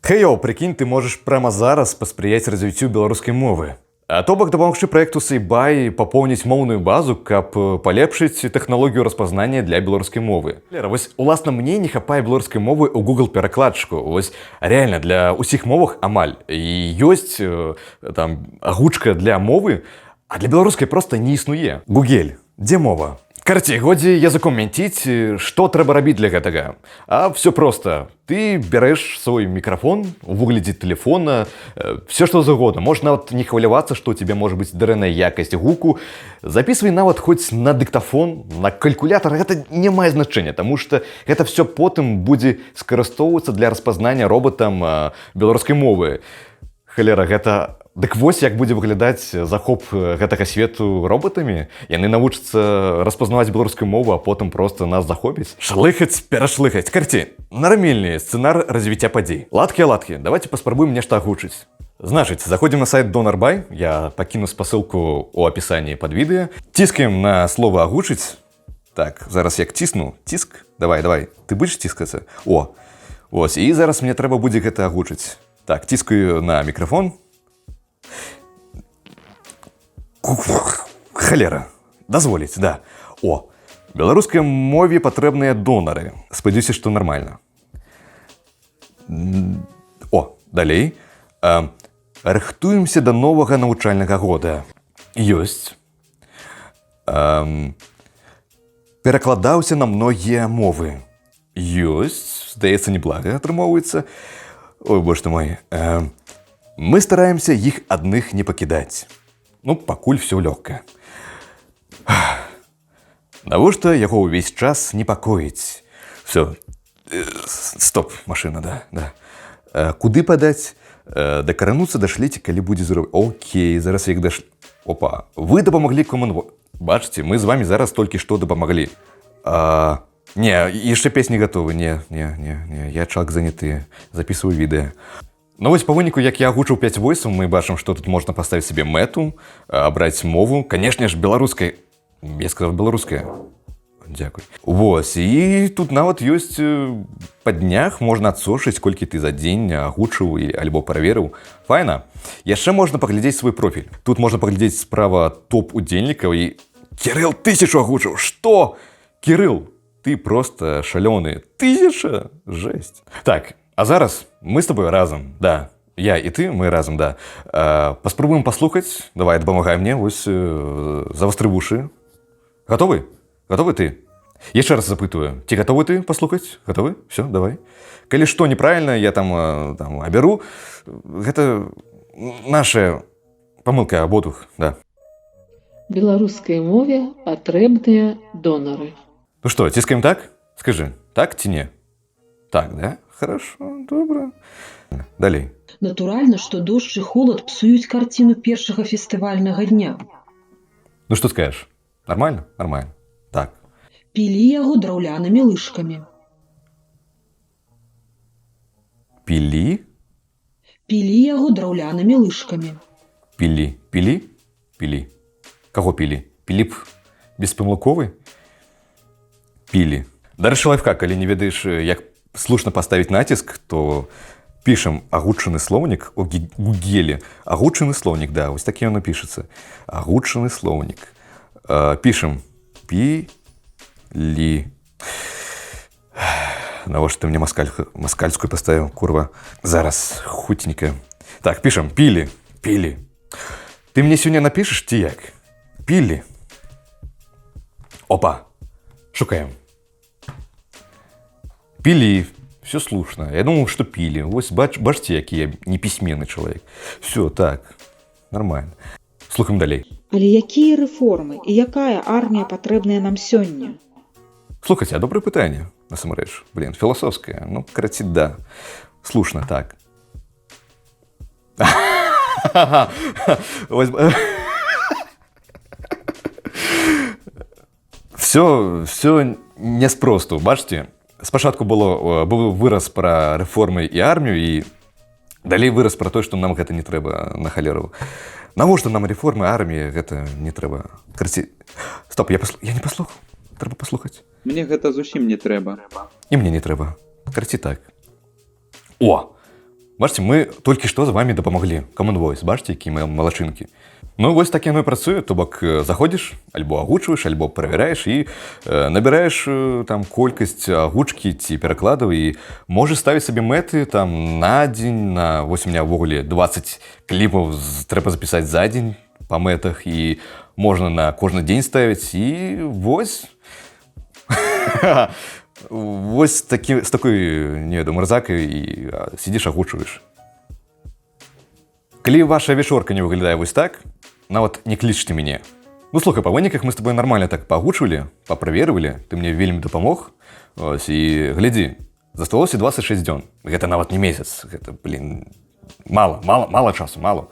Хей-йоу, прикинь, ты можешь прямо зараз паспрыяць развіццю беларускай мовы. А то бок дапамагчы праекту Сейбай папоўніць моўную базу, каб палепшыць тэхналогію распазнання для беларускай мовы. Вось уласна мне не хапае беларускай мовы ў Google перакладчыку. Вось реально для ўсіх мовах амаль. І ёсць там агучка для мовы, а для беларускай проста не існуе. Гугель, дзе мова? Карацей, годзе языком мянціць, што трэба рабіць для гэтага. А все просто. Ты бярэш свой мікрафон у выглядзе тэлефона, все што заўгодна. Можна нават не хвалявацца, што у тебе можа быць дрэнная якасць гуку. Записывай нават хоць на дыктафон, на калькулятор. Гэта не мае значэння, таму што гэта все потым будзе скарыстоўвацца для распазнання робатам беларускай мовы. Халера, гэта... Дык вось як будзе выглядаць захоп гэтага свету робатамі. Яны навучацца распазнаваць беларускую мову, а потым проста нас захопіць. Шлыхаць, перашлыхаць. Карці, нармільны сцэнар развіцця падзей. Ладкі, давайте паспрабуем нешта агучыць. Значыць, заходзім на сайт Donor.by, я пакіну спасылку ў апісанні пад відэа. Ціскаем на слова агучыць. Так, зараз як цісну, ціск. Давай, ты будзеш ціскацца? О, ось, і зараз мне трэба будзе гэта агучыць. Так, ціскаю на мікрафон. Халера, дазволіць, да. О, беларускай мове патрэбныя донары. Спадзяюся, што нармальна. О, далей. Рыхтуемся да новага навучальнага года. Ёсць. Перакладаўся на многія мовы. Ёсць. Здаецца, неблага атрымоўваецца. Ой, боже ты мой. Мы стараемся іх адных не пакідаць. Ну, пакуль все лёгка. Навошта яго ўвесь час непакоіць? Все. Стоп, машина, да. Куды падаць? Дакарануцца дашліце, калі будзе зроб... Окей, зараз як Опа, вы дапамаглі Common. Бачыце, мы з вами зараз толькі што дапамаглі. Не, яшчэ песні гатовы. Не, я чалавек заняты. Записываю відэа. Ну вось па выніку, як я агучыў 5 войсаў, мы бачым, што тут можна паставіць сабе мэту, абраць мову. Канешне ж, беларускай. Я сказаў беларуская. Дзякуй. Вось, і тут нават ёсць па днях можна адсочыць, колькі ты за дзень агучыў альбо праверыў. Файна. Яшчэ можна паглядзець свой профіль. Тут можна паглядзець справа топ удзельнікаў і... Кірыл 1000 агучыў. Што? Кірыл, ты проста шалёны. 1000? Жесть. Так. А зараз мы с тобой разом, да. Я и ты, мы разом, да. Паспробуем послухаць. Давай, дапамагай мне, вось, завастры вушы. Готовы? Готовы ты? Яшчэ раз запытую. Ці готовы ты послухаць? Готовы? Все, давай. Калі што неправільна, я там абяру. Гэта наша памылка абодвух, да. Беларускай мове патрэбныя донары. Ну што, ціскаем так? Скажы, так ці не? Так, да? Хорошо, добра. Далей. Натуральна, што дождж і холад псуюць карціну першага фестывальнага дня. Ну што скажеш? Нормально? Нормально. Так. Пілі яго драўлянымі лыжкамі. Пілі? Пілі яго драўлянымі лыжкамі. Пілі? Каго пілі? Піліп беспамылковы? Пілі. Дарэчы, лайфхак, калі не ведаеш, як слушна паставіць націск, то пішам агучаны слоўнік у Гугеле. Агучаны слоўнік, да, вось такі ён напішацца. Агучаны слоўнік. Пішам пілі. Навошта ты мне маскальскую паставіў, курва. Зараз, хуценька. Так, пішам пілі. Ты мне сёння напішаш ці як? Пілі. Опа. Шукаем. Пілі, все слушно. Я думал, что пили. Вось бачите, які я непісьменны чалавек. Все, так, нормально. Слухаем далей. Але якія рэформы і якая армія патрэбная нам сёння? Слухайте, а добрае пытанне, насамрэч. Блин, філасофскае. Ну, караці, да. Слушно, так. Все неспросту, бачите? Спачатку быў выраз пра рэформы і армію, і далей выраз пра тое, што нам гэта не трэба на халеру. Навошта нам рэформы, армія, гэта не трэба. Карці... Стоп, я не паслухаў. Трэба паслухаць. Мне гэта зусім не трэба. І мне не трэба. Карці так. О! Бачите, ми тільки що з вами допомогли. Common Voice, бачите, які ми молодчинки. Ну, ось так яно і працює. Тобто, заходиш, або агучуєш, або перевіряєш і набираєш там кількість агучки ці перекладів і можеш ставити собі мети там на день, ось у мене в Google 20 кліпів треба записати за день по метах, і можна на кожен день ставити, і ось... Ось з такою мерзакою і сидиш, агучуєш. Коли ваша вечірка не виглядає ось так, навіть не кличте мене. Ну, слухай, по виниках ми з тобою нормально так поагучували, попровірювали, ти мені вельми допомог. Ось, і гляди, засталося 26 днів. Це навіть не місяць, це, мало часу, мало.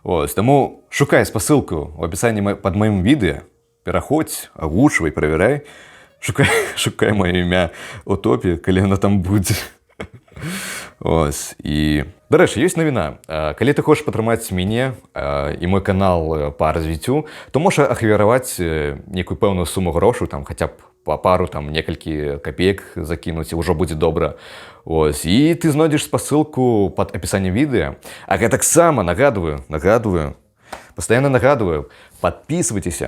Ось, тому шукай посилку в описанні під моїм відео, переходь, агучувай, перевіряй. Шукай моє ім'я у топі, коли воно там буде. Ось. І, до речі, є новина. Коли ти хочеш підтримати мене і мій канал по розвиттю, то можеш ахвірувати яку певну суму грошей, там, хоча б по пару, там, кілька копійок закинути, і вже буде добре. Ось. І ти знайдеш посилку під описанням відео. А я так само нагадую, постійно нагадую, підписуйтесь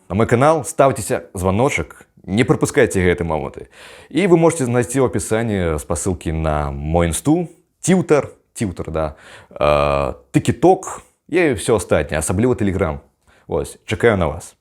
на мой канал, ставьте звоночек, не пропускайте эти моменты. И вы можете найти в описании посылки на мой инсту, Тьютер, да, Тикіток и все остальное, особливо Телеграм. Ось, чекаю на вас.